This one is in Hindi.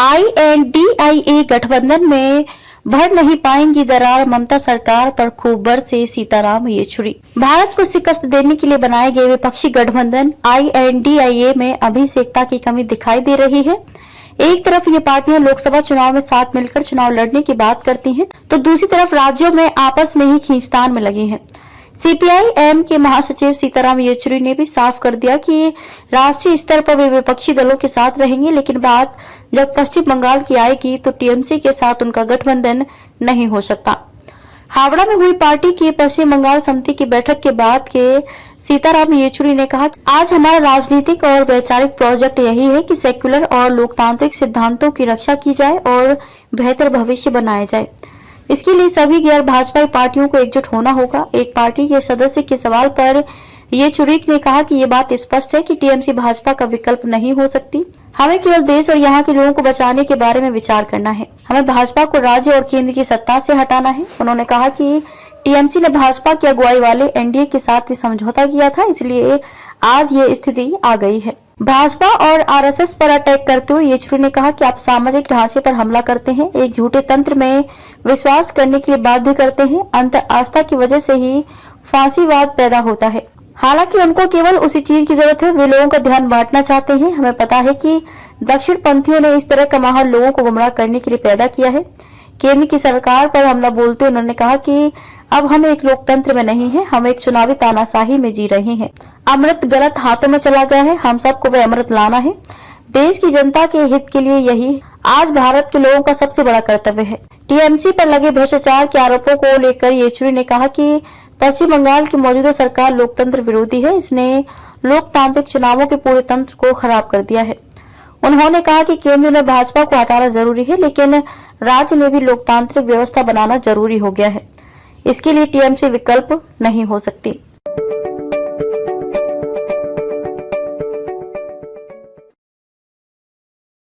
INDIA गठबंधन में भर नहीं पाएंगी दरार, ममता सरकार पर खूब बरसे सीताराम येचुरी। भारत को शिकस्त देने के लिए बनाए गए विपक्षी गठबंधन INDIA में अभी से एकता की कमी दिखाई दे रही है। एक तरफ ये पार्टियां लोकसभा चुनाव में साथ मिलकर चुनाव लड़ने की बात करती हैं, तो दूसरी तरफ राज्यों में आपस में ही खींचतान में लगी हैं। CPI-M के महासचिव सीताराम येचुरी ने भी साफ कर दिया कि राष्ट्रीय स्तर पर वे विपक्षी दलों के साथ रहेंगे, लेकिन बात जब पश्चिम बंगाल की आएगी तो TMC के साथ उनका गठबंधन नहीं हो सकता। हावड़ा में हुई पार्टी की पश्चिम बंगाल समिति की बैठक के बाद के सीताराम येचुरी ने कहा, आज हमारा राजनीतिक और वैचारिक प्रोजेक्ट यही है कि सेक्युलर और लोकतांत्रिक सिद्धांतों की रक्षा की जाए और बेहतर भविष्य बनाया जाए। इसके लिए सभी गैर भाजपाई पार्टियों को एकजुट होना होगा। एक पार्टी के सदस्य के सवाल पर येचुरी ने कहा कि ये बात स्पष्ट है कि TMC भाजपा का विकल्प नहीं हो सकती। हमें केवल देश और यहाँ के लोगों को बचाने के बारे में विचार करना है। हमें भाजपा को राज्य और केंद्र की सत्ता से हटाना है। उन्होंने कहा कि TMC ने भाजपा की अगुवाई वाले NDA के साथ भी समझौता किया था, इसलिए आज ये स्थिति आ गई है। भाजपा और RSS पर अटैक करते हुए येचुरी ने कहा कि आप सामाजिक ढांचे पर हमला करते हैं, एक झूठे तंत्र में विश्वास करने के लिए बाध्य करते हैं। अंतर आस्था की वजह से ही फांसीवाद पैदा होता है। हालांकि उनको केवल उसी चीज की जरूरत है, वे लोगों का ध्यान बांटना चाहते हैं। हमें पता है कि दक्षिण पंथियों ने इस तरह का माहौल लोगों को गुमराह करने के लिए पैदा किया है। केंद्र की सरकार पर हमला बोलते उन्होंने कहा कि अब हम एक लोकतंत्र में नहीं है, हम एक चुनावी तानाशाही में जी रहे हैं। अमृत गलत हाथों में चला गया है, हम सबको वह अमृत लाना है। देश की जनता के हित के लिए यही आज भारत के लोगों का सबसे बड़ा कर्तव्य है। TMC पर लगे भ्रष्टाचार के आरोपों को लेकर येचुरी ने कहा कि पश्चिम बंगाल की मौजूदा सरकार लोकतंत्र विरोधी है, इसने लोकतांत्रिक चुनावों के पूरे तंत्र को खराब कर दिया है। उन्होंने कहा कि केंद्र में भाजपा को हटाना जरूरी है, लेकिन राज्य में भी लोकतांत्रिक व्यवस्था बनाना जरूरी हो गया है। इसके लिए TMC विकल्प नहीं हो सकती।